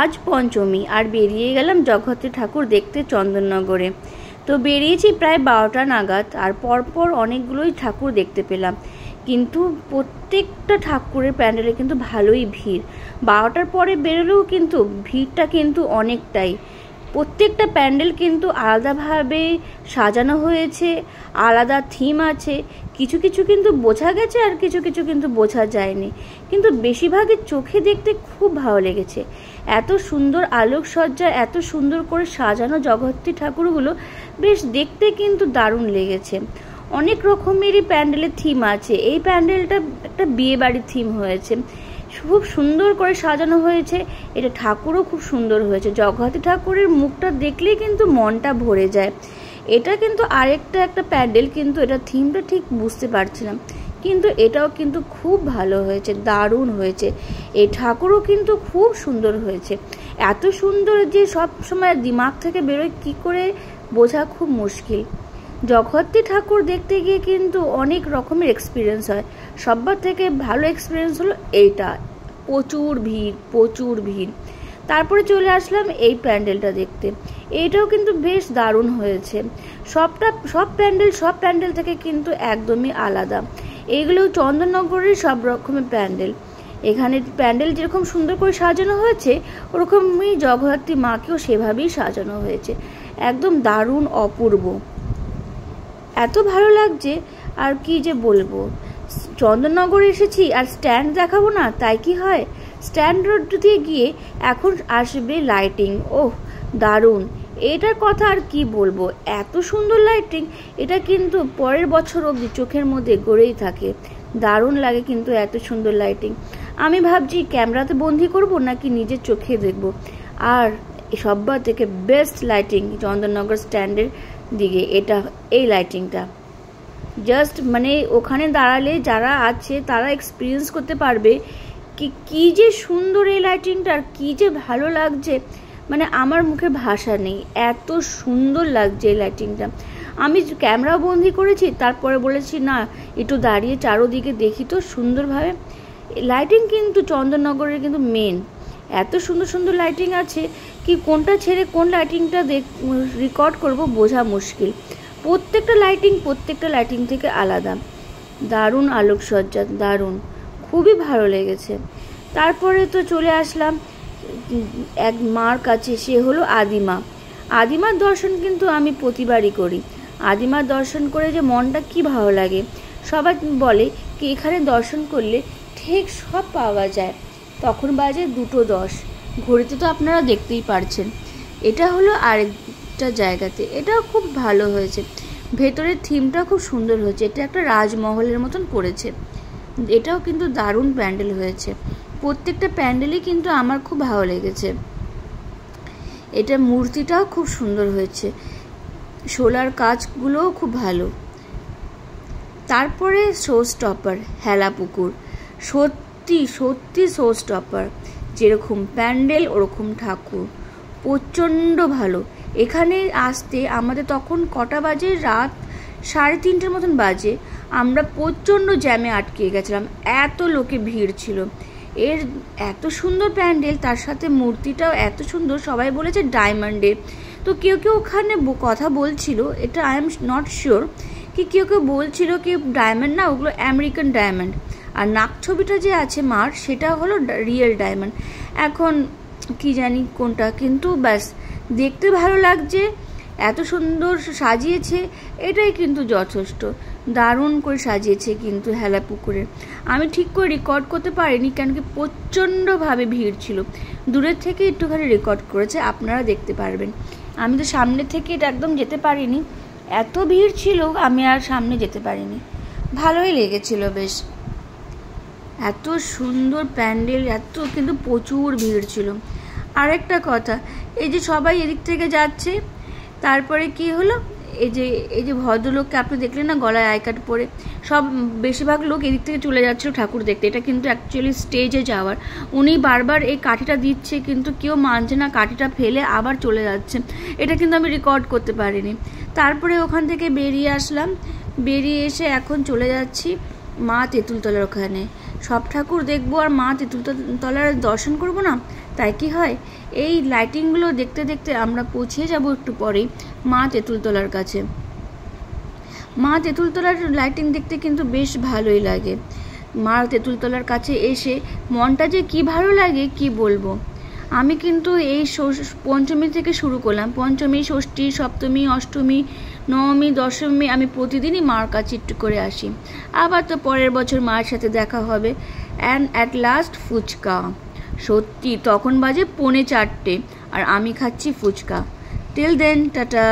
আজ পঞ্চমী আর বেরিয়ে গেলাম জগদ্ধাত্রী ঠাকুর দেখতে চন্দননগরে। তো বেরিয়েছি প্রায় 12টা নাগাদ, আর পরপর অনেকগুলোই ঠাকুর দেখতে পেলাম, কিন্তু প্রত্যেকটা ঠাকুরের প্যান্ডেলে কিন্তু ভালোই ভিড়। 12টার পরে বেরোলেও কিন্তু ভিড়টা কিন্তু অনেকটাই। প্রত্যেকটা প্যান্ডেল কিন্তু আলাদাভাবে সাজানো হয়েছে, আলাদা থিম আছে। কিছু কিছু কিন্তু বোঝা গেছে আর কিছু কিছু কিন্তু বোঝা যায়নি, কিন্তু বেশিরভাগই চোখে দেখতে খুব ভালো লেগেছে। এত সুন্দর আলোকসজ্জা, এত সুন্দর করে সাজানো জগদ্ধাত্রী ঠাকুরগুলো বেশ দেখতে কিন্তু দারুণ লেগেছে। অনেক রকমেরই প্যান্ডেলের থিম আছে। এই প্যান্ডেলটা একটা বিয়ে বাড়ির থিম হয়েছে, খুব সুন্দর করে সাজানো হয়েছে। এটা ঠাকুরও খুব সুন্দর হয়েছে। জগদ্ধাত্রী ঠাকুরের মুখটা দেখলেই কিন্তু মনটা ভরে যায়। এটা কিন্তু একটা প্যান্ডেল, কিন্তু এটা থিমটা ঠিক বুঝতে পারছিলাম, কিন্তু এটাও কিন্তু খুব ভালো হয়েছে, দারুণ হয়েছে। এই ঠাকুরও কিন্তু খুব সুন্দর হয়েছে। এত সুন্দর যে সব সময় দিমাগ থেকে বেরোয় কি করে বোঝা খুব মুশকিল। জগদ্ধাত্রী ঠাকুর দেখতে গিয়ে কিন্তু অনেক রকমের এক্সপিরিয়েন্স হয়। সবার থেকে ভালো এক্সপিরিয়েন্স হলো এইটা, প্রচুর ভিড়। তারপরে চলে আসলাম এই প্যান্ডেলটা দেখতে। এইটাও কিন্তু বেশ দারুণ হয়েছে। সব প্যান্ডেল থেকে কিন্তু একদমই আলাদা। এইগুলো চন্দননগরের সব রকমের প্যান্ডেল। এখানে প্যান্ডেল যেরকম সুন্দর করে সাজানো হয়েছে, ওরকমই জগদ্ধাত্রী মাকেও সেভাবেই সাজানো হয়েছে। একদম দারুণ, অপূর্ব, এত ভালো লাগছে আর কি যে বলবো। চন্দননগরে এসেছি আর স্ট্যান্ড দেখাবো না তাই কি হয়। স্ট্যান্ড রোড দিয়ে গিয়ে এখন আসবে লাইটিং। ওহ দারুণ, এটার কথা আর কি বলবো। এত সুন্দর লাইটিং, এটা কিন্তু পরের বছর অবধি চোখের মধ্যে গড়েই থাকে। দারুণ লাগে কিন্তু এত সুন্দর লাইটিং। আমি ভাবছি ক্যামেরাতে বন্দি করব নাকি নিজের চোখে দেখব। আর সবার থেকে বেস্ট লাইটিং চন্দননগর স্ট্যান্ডের দিকে এই লাইটিংটা জাস্ট মানে ওখানে দাঁড়ালে যারা আছে তারা এক্সপিরিয়েন্স করতে পারবে কি যে সুন্দর এই লাইটিংটা, আর কি যে ভালো লাগছে। মানে আমার মুখে ভাষা নেই, এত সুন্দর লাগছে এই লাইটিংটা। আমি ক্যামেরা বন্দি করেছি, তারপরে বলেছি না একটু দাঁড়িয়ে চারোদিকে দেখি তো সুন্দরভাবে। লাইটিং কিন্তু চন্দননগরের কিন্তু মেন। এত সুন্দর লাইটিং আছে কি কোনটা ছেড়ে কোন লাইটিংটা রেকর্ড করব বোঝা মুশকিল। প্রত্যেকটা লাইটিং থেকে আলাদা। দারুণ আলোকসজ্জা, দারুণ, খুবই ভালো লেগেছে। তারপরে তো চলে আসলাম এক মার কাছে, সে হলো আদিমার দর্শন কিন্তু আমি প্রতিবারই করি। আদিমার দর্শন করে যে মনটা কি ভালো লাগে। সবাই বলে কি এখানে দর্শন করলে ঠিক সব পাওয়া যায়। তখন বাজে 2:10, ঘড়িতে তো আপনারা দেখতেই পারছেন। এটা হলো আরেকটা জায়গাতে, এটাও খুব ভালো হয়েছে। ভেতরের থিমটা খুব সুন্দর হয়েছে, এটা একটা রাজমহলের মতন করেছে। এটাও কিন্তু দারুণ প্যান্ডেল হয়েছে। প্রত্যেকটা প্যান্ডেলই কিন্তু আমার খুব ভালো লেগেছে। এটা মূর্তিটাও খুব সুন্দর হয়েছে, শোলার কাজগুলোও খুব ভালো। তারপরে শো স্টপার হেলাপুকুর, সত্যি শো স্টপার। যেরকম প্যান্ডেল ওরকম ঠাকুর, প্রচণ্ড ভালো। এখানে আসতে আমাদের তখন কটা বাজে, রাত 3:30 মতন বাজে। আমরা প্রচণ্ড জ্যামে আটকে গেছিলাম, এত লোকে ভিড় ছিল। এর এত সুন্দর প্যান্ডেল, তার সাথে মূর্তিটাও এত সুন্দর। সবাই বলেছে ডায়মন্ডের। তো কেউ ওখানে কথা বলছিল, এটা আই এম নট শিওর কি কেউ বলছিল কি ডায়মন্ড না, ওগুলো আমেরিকান ডায়মন্ড। আর নাক ছবিটা যে আছে মার, সেটা হলো রিয়েল ডায়মন্ড। এখন কি জানি কোনটা, কিন্তু ব্যাস দেখতে ভালো লাগছে, এত সুন্দর সাজিয়েছে, এটাই কিন্তু যথেষ্ট। দারুণ করে সাজিয়েছে কিন্তু হেলাপুকুরে। আমি ঠিক করে রেকর্ড করতে পারিনি, কেন কি প্রচণ্ডভাবে ভিড় ছিল। দূরের থেকে একটুখানি রেকর্ড করেছে, আপনারা দেখতে পারবেন। আমি তো সামনে থেকে এটা একদম যেতে পারিনি, এত ভিড় ছিল, আমি আর সামনে যেতে পারিনি। ভালোই লেগেছিল বেশ। এত সুন্দর প্যান্ডেল, এত কিন্তু প্রচুর ভিড় ছিল। আরেকটা কথা, এই যে সবাই এদিক থেকে যাচ্ছে, তারপরে কি হলো, এই যে ভদ্রলোককে আপনি দেখলেন না গলায় আই কার্ড পরে, বেশিরভাগ লোক এদিক থেকে চলে যাচ্ছিল ঠাকুর দেখতে। এটা কিন্তু অ্যাকচুয়ালি স্টেজে যাওয়ার। উনি বারবার এই কাঠিটা দিচ্ছে, কিন্তু কেউ মানছে না, কাঠিটা ফেলে আবার চলে যাচ্ছে। এটা কিন্তু আমি রেকর্ড করতে পারিনি। তারপরে ওখান থেকে বেরিয়ে আসলাম, বেরিয়ে এসে এখন চলে যাচ্ছি মা তেঁতুলতলার ওখানে। সব ঠাকুর দেখবো আর মা তেঁতুলতলার দর্শন করবো না, তাই কি হয়, এই লাইটিংগুলো দেখতে দেখতে আমরা পৌঁছে যাব একটু পরেই মা তেঁতুলতলার কাছে। মা তেঁতুলতলার লাইটিং দেখতে কিন্তু বেশ ভালোই লাগে। মা তেঁতুলতলার কাছে এসে মনটা যে কি ভালো লাগে কি বলবো। আমি কিন্তু এই পঞ্চমী থেকে শুরু করলাম, পঞ্চমী, ষষ্ঠী, সপ্তমী, অষ্টমী, নবমী, দশমী আমি প্রতিদিনই মার কাছে একটু করে আসি। আবার তো পরের বছর মায়ের সাথে দেখা হবে। অ্যান্ড অ্যাট লাস্ট ফুচকা, সত্যি তখন বাজে 3:45 আর আমি খাচ্ছি ফুচকা। Till then, tata.